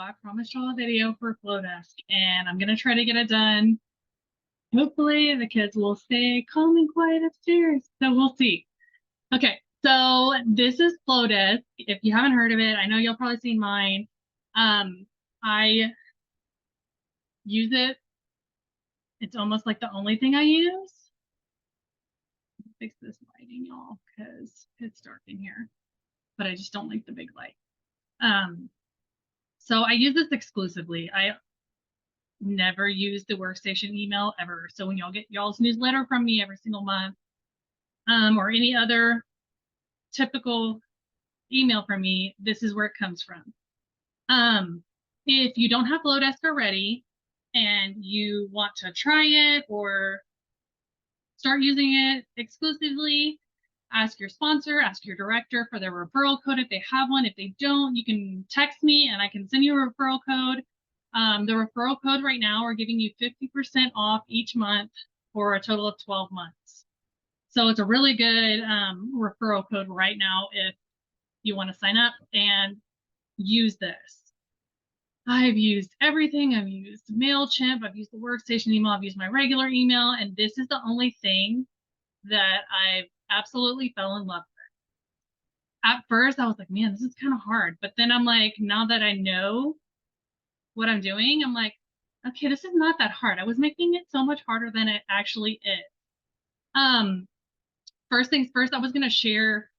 I promised y'all a video for Flodesk, and I'm gonna try to get it done. Hopefully the kids will stay calm and quiet upstairs. So we'll see. Okay, so this is Flodesk. If you haven't heard of it, I know you'll probably seen mine. I use it. It's almost like the only thing I use. Fix this lighting, y'all, because it's dark in here. But I just don't like the big light. So I use this exclusively. I never use the workstation email ever. So when y'all get y'all's newsletter from me every single month, or any other typical email from me, this is where it comes from. If you don't have Flodesk already and you want to try it or start using it exclusively, ask your sponsor, ask your director for their referral code if they have one. If they don't, you can text me and I can send you a referral code. The referral code right now, we're giving you 50% off each month for a total of 12 months. So it's a really good referral code right now if you want to sign up and use this. I've used everything. I've used MailChimp. I've used the workstation email. I've used my regular email. And this is the only thing that I've absolutely fell in love with. At first, I was like, man, this is kind of hard. But then I'm like, now that I know what I'm doing, I'm like, okay, this is not that hard. I was making it so much harder than it actually is. First things first, I was going to share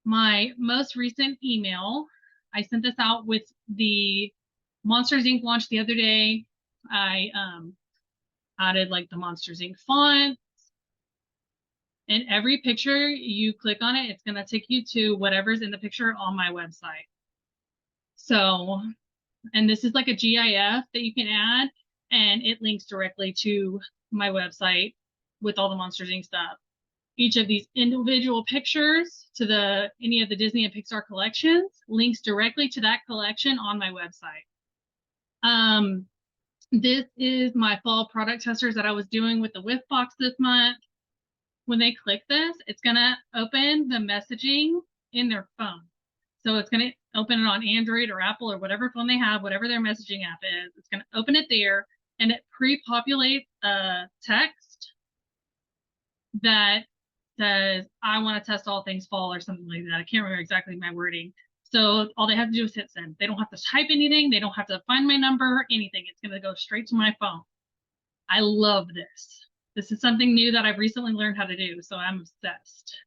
my most recent email. I sent this out with the Monsters Inc. launch the other day. I added like the Monsters Inc. font. And every picture you click on it, it's going to take you to whatever's in the picture on my website. So, and this is like a GIF that you can add, and it links directly to my website with all the Monsters Inc. stuff. Each of these individual pictures to any of the Disney and Pixar collections links directly to that collection on my website. This is my fall product testers that I was doing with the Whiff box this month. When they click this, it's going to open the messaging in their phone. So it's going to open it on Android or Apple or whatever phone they have, whatever their messaging app is. It's going to open it there, and it pre-populates a text that says, I want to test all things fall or something like that. I can't remember exactly my wording. So all they have to do is hit send. They don't have to type anything. They don't have to find my number or anything. It's going to go straight to my phone. I love this. This is something new that I've recently learned how to do, so I'm obsessed.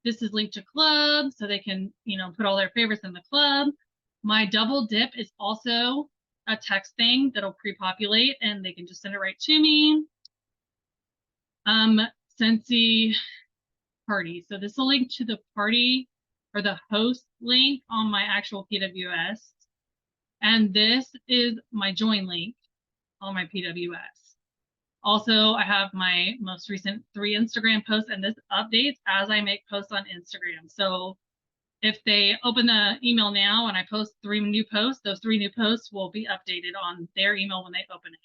This is linked to club, so they can, put all their favorites in the club. My double dip is also a text thing that'll pre-populate, and they can just send it right to me. Scentsy party. So this will link to the party or the host link on my actual PWS. And this is my join link on my PWS. Also, I have my most recent 3 Instagram posts, and this updates as I make posts on Instagram. So if they open the email now and I post 3 new posts, those 3 new posts will be updated on their email when they open it.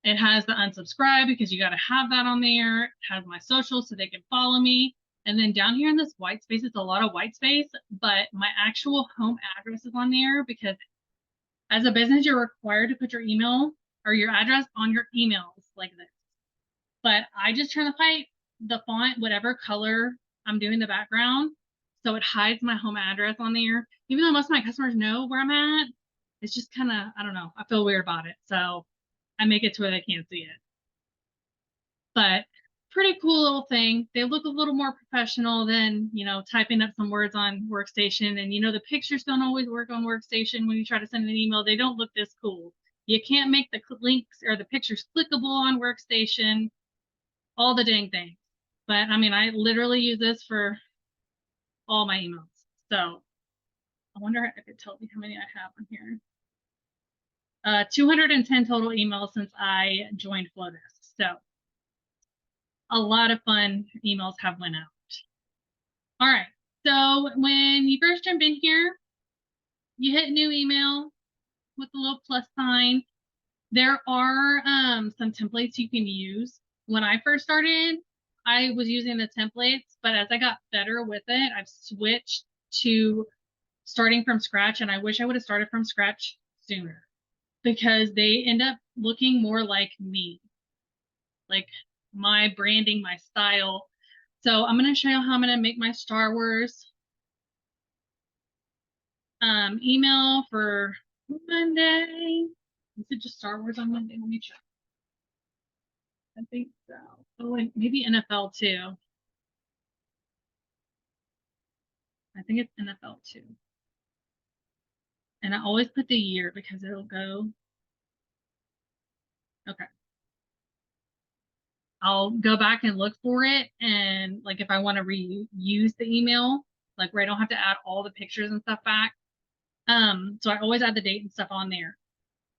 It has the unsubscribe because you got to have that on there. It has my social so they can follow me. And then down here in this white space, it's a lot of white space, but my actual home address is on there because as a business, you're required to put your email or your address on your emails like this. But I just turn the font, whatever color I'm doing the background, so it hides my home address on there. Even though most of my customers know where I'm at, it's just kind of, I don't know, I feel weird about it. So I make it to where they can't see it. But pretty cool little thing. They look a little more professional than, typing up some words on Workstation. And, the pictures don't always work on Workstation. When you try to send an email, they don't look this cool. You can't make the links or the pictures clickable on Workstation, all the dang things. But, I literally use this for all my emails. So I wonder if it tells me how many I have on here. 210 total emails since I joined Flodesk. So a lot of fun emails have went out. All right. So when you first jump in here, you hit new email with the little plus sign. There are some templates you can use. When I first started, I was using the templates, but as I got better with it, I've switched to starting from scratch, and I wish I would have started from scratch sooner because they end up looking more like me, like my branding, my style. So I'm going to show you how I'm going to make my Star Wars email for Monday. Is it just Star Wars on Monday? Let me check. I think so. Oh, and maybe NFL too. I think it's NFL too. And I always put the year because it'll go. Okay. I'll go back and look for it. And like if I want to reuse the email, like where I don't have to add all the pictures and stuff back. So I always add the date and stuff on there.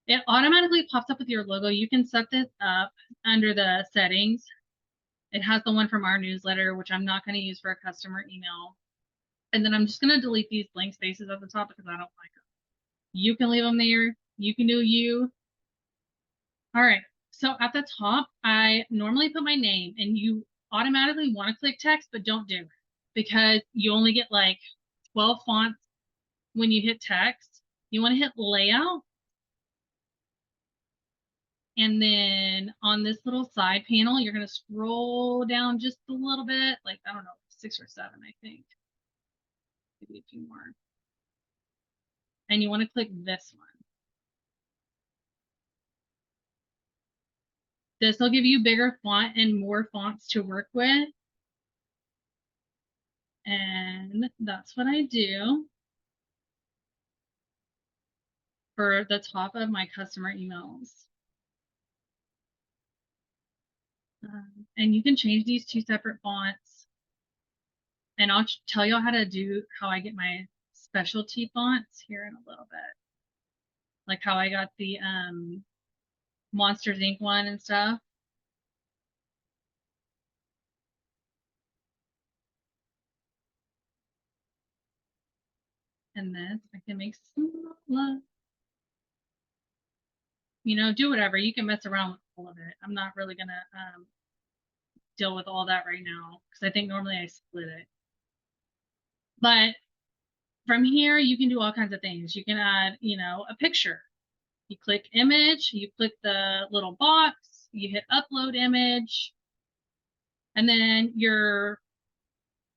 It automatically pops up with your logo. You can set this up under the settings. It has the one from our newsletter, which I'm not going to use for a customer email. And then I'm just going to delete these blank spaces at the top because I don't like them. You can leave them there. You can do you. All right. So at the top, I normally put my name, and you automatically want to click text, but don't do it because you only get like 12 fonts when you hit text. You want to hit layout. And then on this little side panel, you're going to scroll down just a little bit, like, I don't know, 6 or 7, I think. Maybe a few more. And you want to click this one. This will give you bigger font and more fonts to work with. And that's what I do for the top of my customer emails. And you can change these 2 separate fonts. And I'll tell you how I get my specialty fonts here in a little bit. Like how I got the Monsters Inc. one and stuff. And this I can make smaller. You know, do whatever. You can mess around with all of it. I'm not really gonna deal with all that right now because I think normally I split it. But from here, you can do all kinds of things. You can add, you know, a picture. You click image, you click the little box, you hit upload image, and then your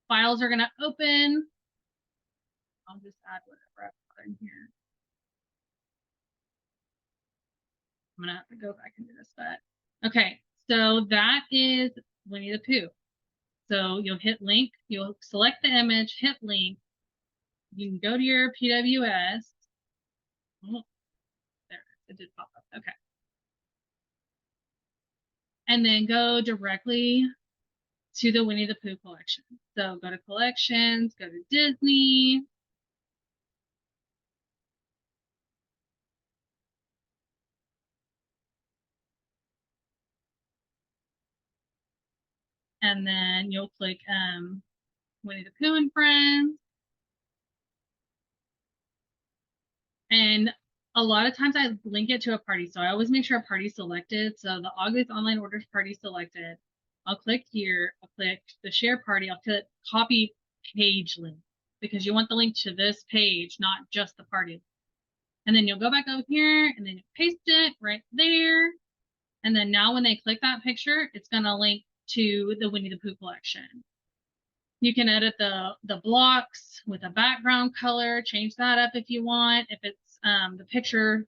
files are gonna open. I'll just add whatever I've got in here. I'm gonna have to go back and do this, but okay. So that is Winnie the Pooh. So you'll hit link, you'll select the image, hit link. You can go to your PWS. Oh, there it did pop up. Okay. And then go directly to the Winnie the Pooh collection. So go to collections, go to Disney. And then you'll click Winnie the Pooh and Friends. And a lot of times I link it to a party. So I always make sure a party's selected. So the August online orders party selected. I'll click here. I'll click the share party. I'll click copy page link because you want the link to this page, not just the party. And then you'll go back over here and then you paste it right there. And then now when they click that picture, it's going to link to the Winnie the Pooh collection. You can edit the blocks with a background color, change that up if you want. If it's the picture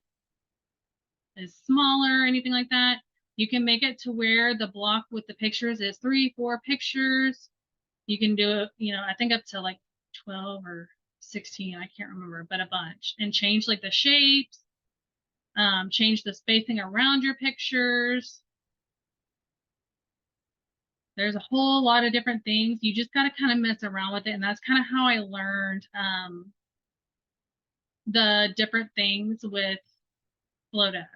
is smaller or anything like that, you can make it to where the block with the pictures is 3, 4 pictures. You can do it, you know, I think up to like 12 or 16, I can't remember, but a bunch. And change like the shapes, change the spacing around your pictures. There's a whole lot of different things. You just got to kind of mess around with it. And that's kind of how I learned the different things with Flodesk.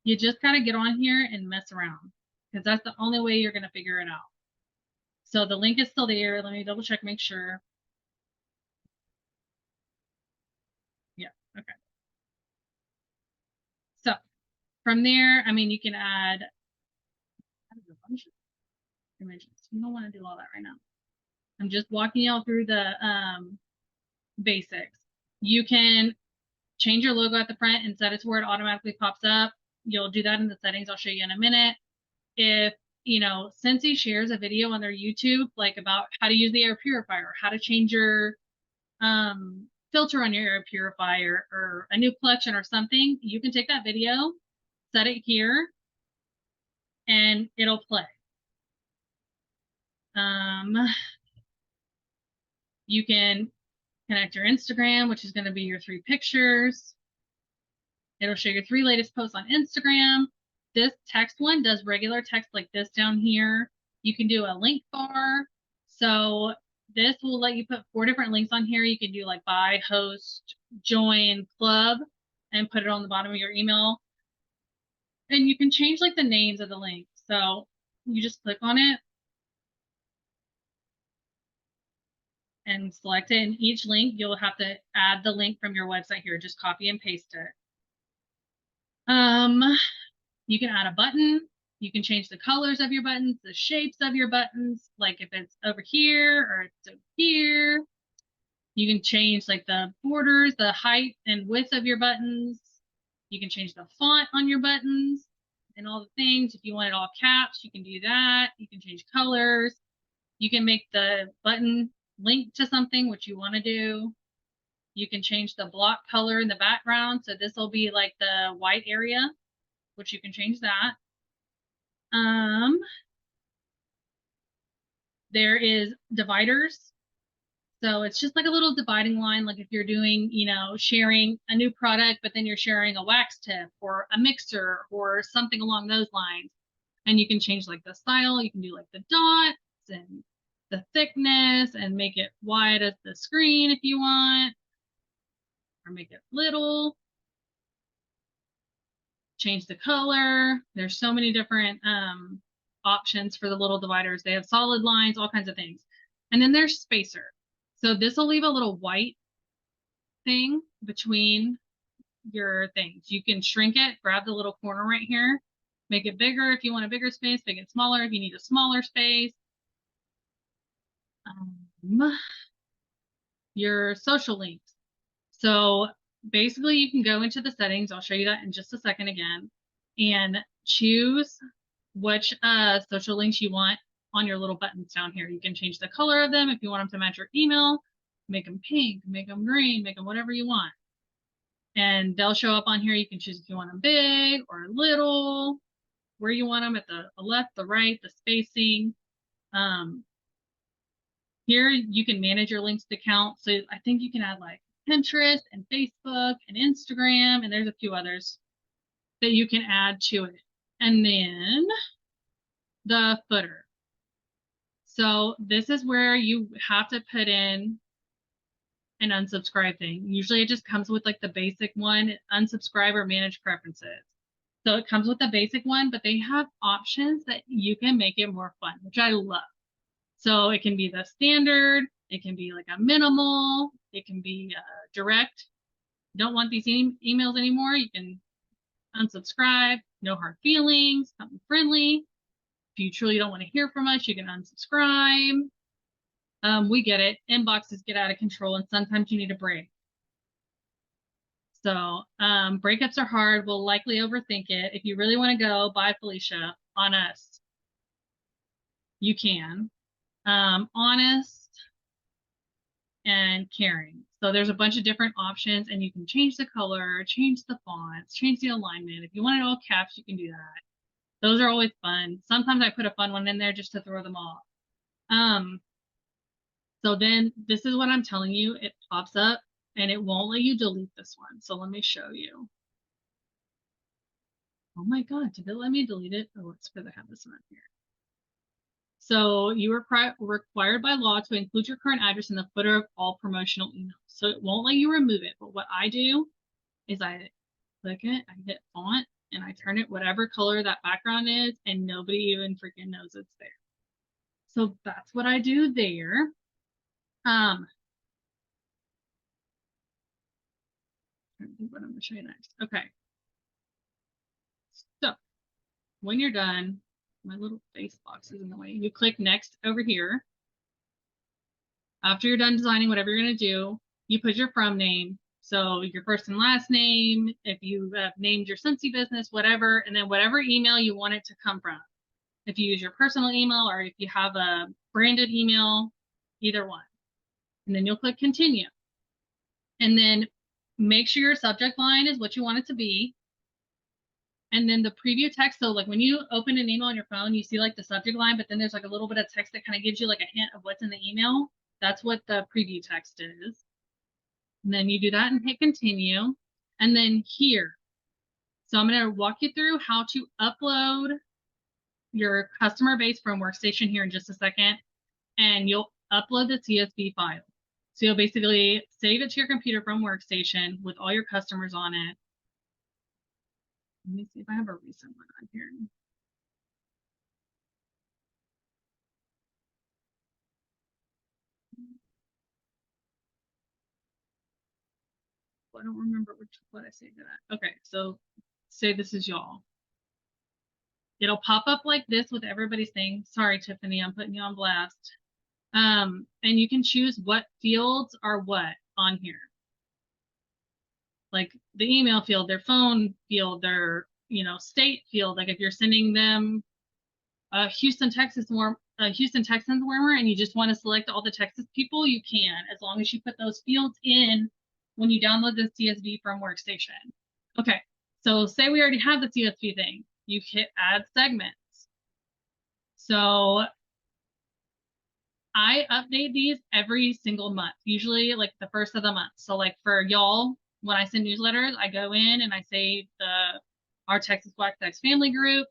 You just got to get on here and mess around because that's the only way you're going to figure it out. So the link is still there. Let me double check, make sure. Yeah, okay. So from there, I mean, you can add a bunch of images. You don't want to do all that right now. I'm just walking y'all through the basics. You can change your logo at the front and set it to where it automatically pops up. You'll do that in the settings. I'll show you in a minute. If, you know, Scentsy shares a video on their YouTube, like about how to use the air purifier, how to change your filter on your air purifier or a new collection or something, you can take that video, set it here, and it'll play. You can connect your Instagram, which is going to be your 3 pictures. It'll show your 3 latest posts on Instagram. This text one does regular text like this down here. You can do a link bar. So this will let you put 4 different links on here. You can do like buy, host, join, club, and put it on the bottom of your email. And you can change like the names of the links. So you just click on it and select it. And each link, you'll have to add the link from your website here. Just copy and paste it. You can add a button. You can change the colors of your buttons, the shapes of your buttons, like if it's over here or it's over here. You can change like the borders, the height and width of your buttons. You can change the font on your buttons and all the things. If you want it all caps, you can do that. You can change colors. You can make the button link to something which you want to do. You can change the block color in the background. So this will be like the white area, which you can change that. There is dividers. So it's just like a little dividing line. Like if you're doing, you know, sharing a new product, but then you're sharing a wax tip or a mixer or something along those lines. And you can change like the style. You can do like the dots and the thickness and make it wide as the screen if you want, or make it little. Change the color. There's so many different options for the little dividers. They have solid lines, all kinds of things. And then there's spacer. So this will leave a little white thing between your things. You can shrink it, grab the little corner right here, make it bigger if you want a bigger space, make it smaller if you need a smaller space. Your social links. So basically you can go into the settings. I'll show you that in just a second again, and choose which social links you want on your little buttons down here. You can change the color of them if you want them to match your email, make them pink, make them green, make them whatever you want. And they'll show up on here. You can choose if you want them big or little, where you want them, at the left, the right, the spacing. Here you can manage your links to count. So I think you can add like Pinterest and Facebook and Instagram, and there's a few others that you can add to it. And then the footer. So this is where you have to put in an unsubscribe thing. Usually it just comes with like the basic one, unsubscribe or manage preferences. So it comes with the basic one, but they have options that you can make it more fun, which I love. So it can be the standard, it can be like a minimal, it can be direct. Don't want these emails anymore, you can unsubscribe, no hard feelings, something friendly. If you truly don't want to hear from us, you can unsubscribe. We get it. Inboxes get out of control and sometimes you need a break. So breakups are hard. We'll likely overthink it. If you really want to go, bye Felicia, on us, you can. Honest and caring. So there's a bunch of different options and you can change the color, change the fonts, change the alignment. If you want it all caps, you can do that. Those are always fun. Sometimes I put a fun one in there just to throw them off. So then this is what I'm telling you. It pops up and it won't let you delete this one. So let me show you. Oh my God, did it let me delete it? Oh, it's because I have this one here. So you are required by law to include your current address in the footer of all promotional emails. So it won't let you remove it. But what I do is I click it, I hit font, and I turn it whatever color that background is, and nobody even freaking knows it's there. So that's what I do there. I think what I'm going to show you next. Okay. So when you're done, my little face box is in the way. You click next over here. After you're done designing whatever you're going to do, you put your from name. So your first and last name, if you have named your Scentsy business, whatever, and then whatever email you want it to come from. If you use your personal email or if you have a branded email, either one. And then you'll click continue. And then make sure your subject line is what you want it to be. And then the preview text, so like when you open an email on your phone, you see like the subject line, but then there's like a little bit of text that kind of gives you like a hint of what's in the email. That's what the preview text is. And then you do that and hit continue. And then here, so I'm going to walk you through how to upload your customer base from Workstation here in just a second. And you'll upload the CSV file. So you'll basically save it to your computer from Workstation with all your customers on it. Let me see if I have a recent one on here. I don't remember what I saved it at. Okay, so say this is y'all. It'll pop up like this with everybody's thing. Sorry, Tiffany, I'm putting you on blast. And you can choose what fields are what on here. Like the email field, their phone field, their, state field. Like if you're sending them a Houston Texans warmer and you just want to select all the Texas people, you can, as long as you put those fields in when you download the CSV from Workstation. Okay, so say we already have the CSV thing. You hit add segments. So I update these every single month, usually like the first of the month. So like for y'all, when I send newsletters, I go in and I save our Texas Black Sex family group,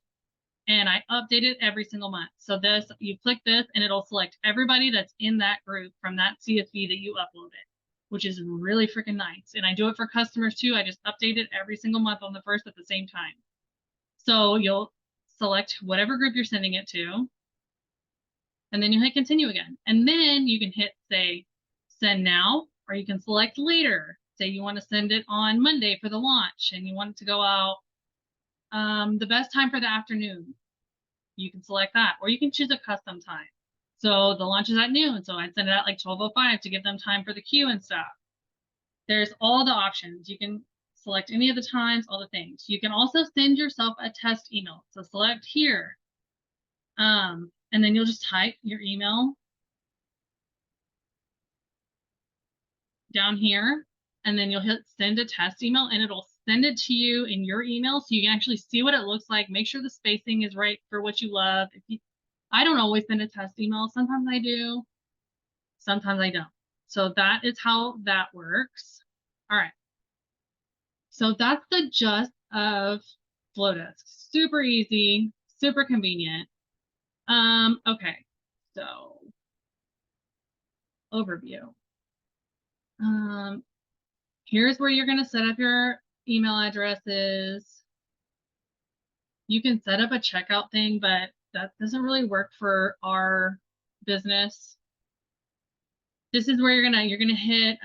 and I update it every single month. So this, you click this and it'll select everybody that's in that group from that CSV that you uploaded, which is really freaking nice. And I do it for customers too. I just update it every single month on the first at the same time. So you'll select whatever group you're sending it to, and then you hit continue again. And then you can hit, say, send now, or you can select later. Say you want to send it on Monday for the launch and you want it to go out the best time for the afternoon. You can select that, or you can choose a custom time. So the launch is at noon, so I'd send it at like 12:05 to give them time for the queue and stuff. There's all the options. You can select any of the times, all the things. You can also send yourself a test email. So select here. And then you'll just type your email down here, and then you'll hit send a test email, and it'll send it to you in your email so you can actually see what it looks like. Make sure the spacing is right for what you love. I don't always send a test email. Sometimes I do, sometimes I don't. So that is how that works. All right. So that's the gist of Flodesk. Super easy, super convenient. Okay, so overview. Here's where you're going to set up your email addresses. You can set up a checkout thing, but that doesn't really work for our business. This is where you're gonna hit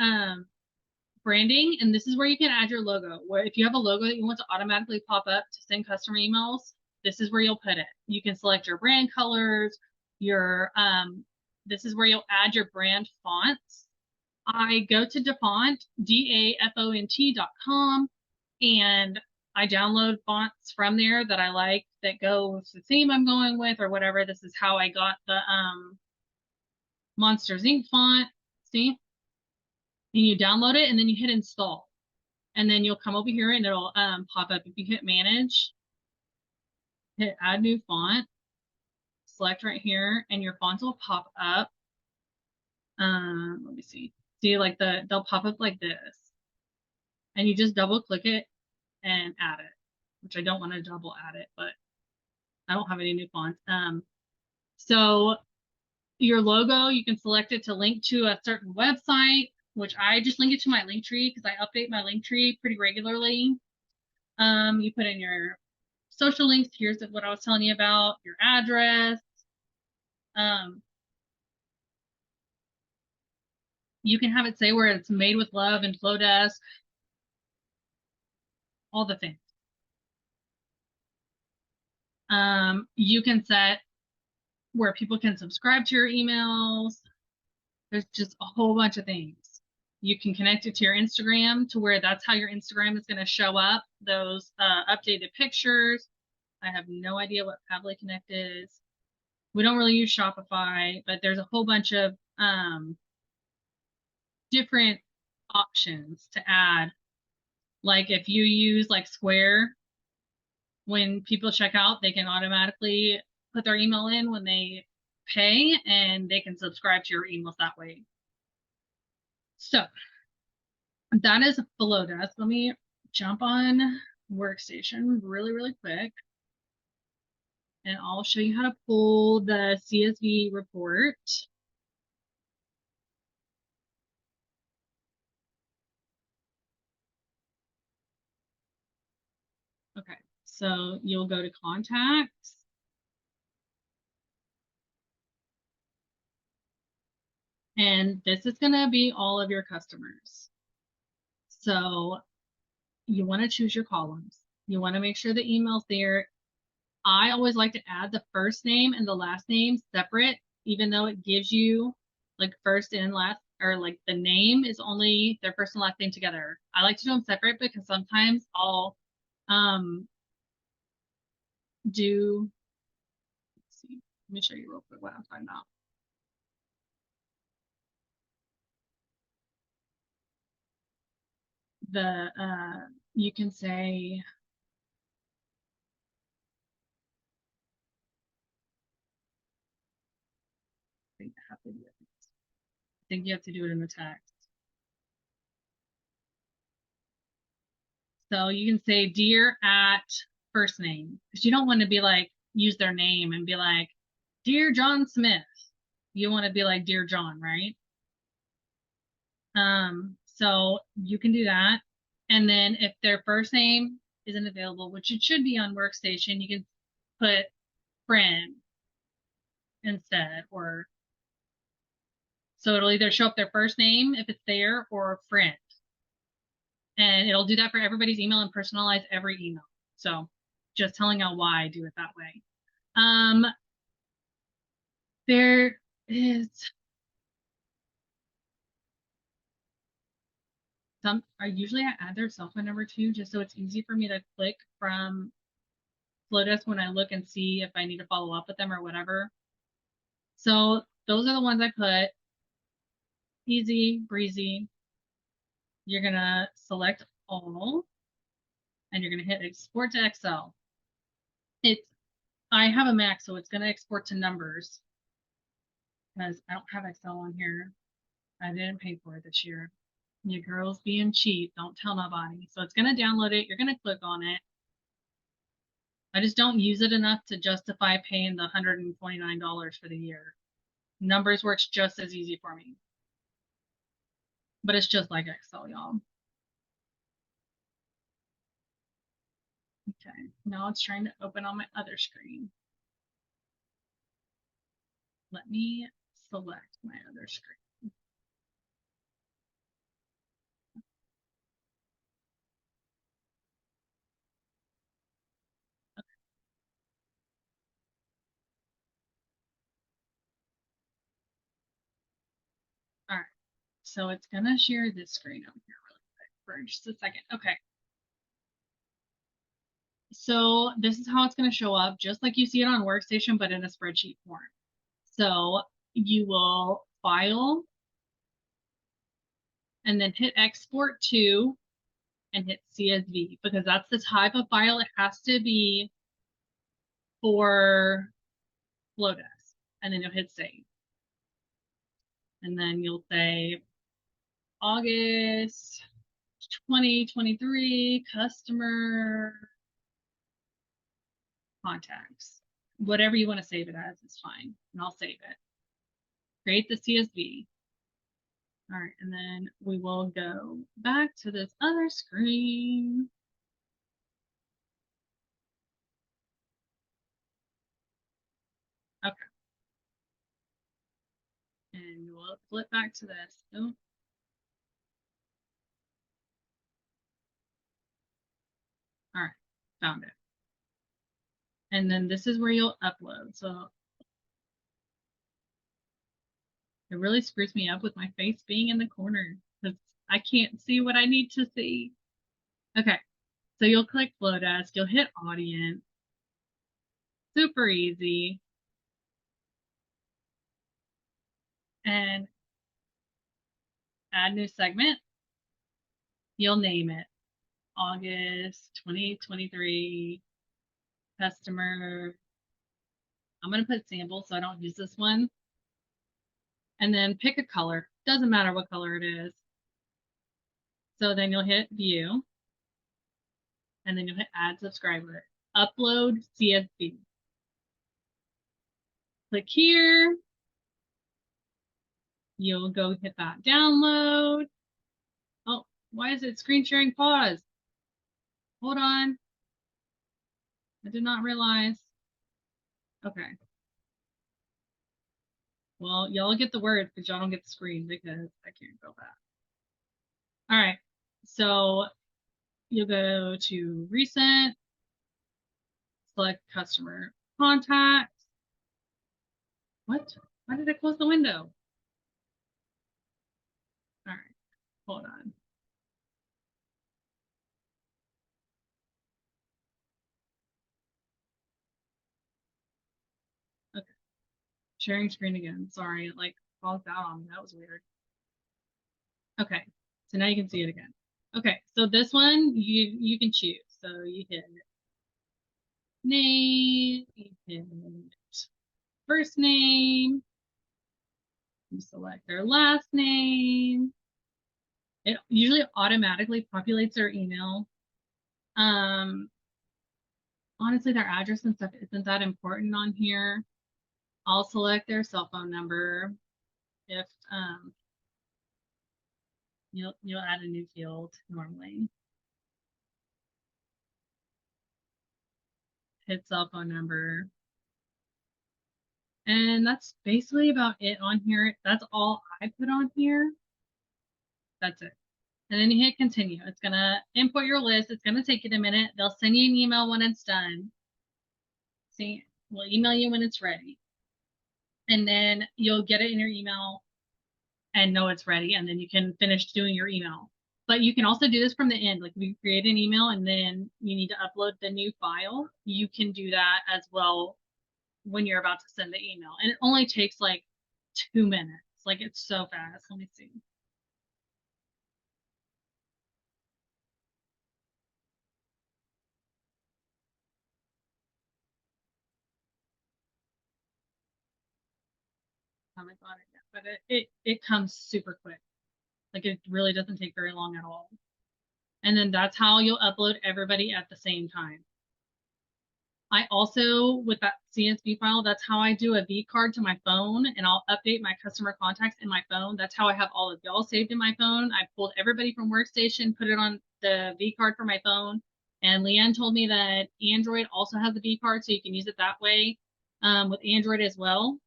branding, and this is where you can add your logo. Where if you have a logo that you want to automatically pop up to send customer emails, this is where you'll put it. You can select your brand colors, this is where you'll add your brand fonts. I go to Dafont, DAFONT.com, and I download fonts from there that I like that go with the theme I'm going with or whatever. This is how I got the Monsters Inc. font. See? And you download it and then you hit install. And then you'll come over here and it'll pop up. If you hit manage, hit add new font, select right here, and your fonts will pop up. Let me see. See, like they'll pop up like this. And you just double click it and add it, which I don't want to double add it, but I don't have any new fonts. So your logo, you can select it to link to a certain website, which I just link it to my link tree because I update my link tree pretty regularly. You put in your social links. Here's what I was telling you about, your address. You can have it say where it's made with love and Flodesk, all the things. You can set where people can subscribe to your emails. There's just a whole bunch of things. You can connect it to your Instagram to where that's how your Instagram is going to show up, those updated pictures. I have no idea what Pabbly Connect is. We don't really use Shopify, but there's a whole bunch of different options to add. Like if you use like Square, when people check out, they can automatically put their email in when they pay, and they can subscribe to your emails that way. So that is Flodesk. Let me jump on Workstation really quick, and I'll show you how to pull the CSV report. Okay, so you'll go to Contacts, and this is going to be all of your customers. So you want to choose your columns. You want to make sure the email's there. I always like to add the first name and the last name separate, even though it gives you like first and last, or like the name is only their first and last name together. I like to do them separate because sometimes I'll do, let's see, let me show you real quick what I'm talking about. The you can say I think I have to do it. I think you have to do it in the text. So you can say dear at first name, because you don't want to be like use their name and be like, dear John Smith. You want to be like dear John, right? So you can do that. And then if their first name isn't available, which it should be on Workstation, you can put friend instead, or so it'll either show up their first name if it's there or friend. And it'll do that for everybody's email and personalize every email. So just telling y'all why I do it that way. There is some, usually I add their cell phone number too, just so it's easy for me to click from Flodesk when I look and see if I need to follow up with them or whatever. So those are the ones I put. Easy, breezy. You're gonna select all, and you're gonna hit export to Excel. I have a Mac, so it's gonna export to numbers because I don't have Excel on here. I didn't pay for it this year. Your girl's being cheap. Don't tell nobody. So it's gonna download it. You're gonna click on it. I just don't use it enough to justify paying the $129 for the year. Numbers works just as easy for me. But it's just like Excel, y'all. Okay, now it's trying to open on my other screen. Let me select my other screen. Okay. All right, so it's gonna share this screen over here really quick for just a second. Okay. So this is how it's going to show up, just like you see it on Workstation, but in a spreadsheet form. So you will file and then hit export to and hit CSV, because that's the type of file it has to be for Flodesk. And then you'll hit save. And then you'll say August 2023 customer contacts. Whatever you want to save it as is fine. And I'll save it. Create the CSV. All right, and then we will go back to this other screen. Okay. And we'll flip back to this. Oh. All right, found it. And then this is where you'll upload. So it really screws me up with my face being in the corner. because I can't see what I need to see. Okay, so you'll click Flodesk, you'll hit audience, super easy, and add new segment. You'll name it August 2023 customer. I'm going to put sample so I don't use this one. And then pick a color. Doesn't matter what color it is. So then you'll hit view. And then you'll hit add subscriber. Upload CSV. Click here. You'll go hit that download. Oh, why is it screen sharing pause? Hold on. I did not realize. Okay. Well, y'all get the words, but y'all don't get the screen because I can't go back. All right. So you'll go to recent, select customer contacts. What? Why did I close the window? All right. Hold on. Okay. Sharing screen again. Sorry, it like paused out on me. That was weird. Okay. So now you can see it again. Okay. So this one you can choose. So you hit name, you hit first name, you select their last name. It usually automatically populates their email. Honestly, their address and stuff isn't that important on here. I'll select their cell phone number. If you'll add a new field normally. Hit cell phone number. And that's basically about it on here. That's all I put on here. That's it. And then you hit continue. It's gonna import your list. It's gonna take it a minute. They'll send you an email when it's done. See, we'll email you when it's ready. And then you'll get it in your email and know it's ready. And then you can finish doing your email. But you can also do this from the end. Like we create an email and then you need to upload the new file. You can do that as well when you're about to send the email. And it only takes like 2 minutes. Like it's so fast. Let me see. Haven't got it yet, but it comes super quick. Like it really doesn't take very long at all. And then that's how you'll upload everybody at the same time. I also, with that CSV file, that's how I do a V card to my phone and I'll update my customer contacts in my phone. That's how I have all of y'all saved in my phone. I pulled everybody from Workstation, put it on the V card for my phone. And Leanne told me that Android also has a V card, so you can use it that way with Android as well.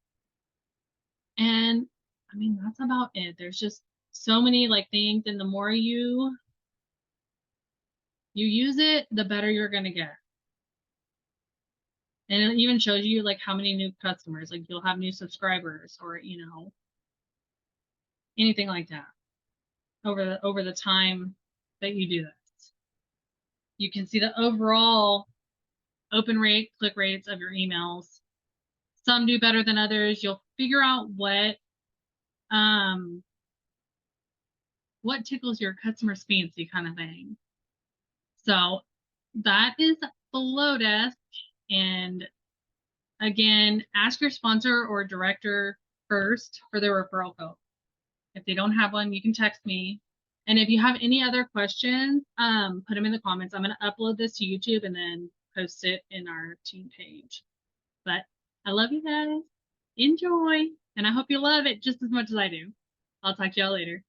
And I mean, that's about it. There's just so many like things, and the more you use it, the better you're gonna get. And it even shows you like how many new customers, like you'll have new subscribers or, you know, anything like that over the time that you do this. You can see the overall open rate, click rates of your emails. Some do better than others. You'll figure out what tickles your customer's fancy kind of thing. So that is Flodesk. And again, ask your sponsor or director first for their referral code. If they don't have one, you can text me. And if you have any other questions, put them in the comments. I'm going to upload this to YouTube and then post it in our team page. But I love you guys. Enjoy. And I hope you love it just as much as I do. I'll talk to y'all later.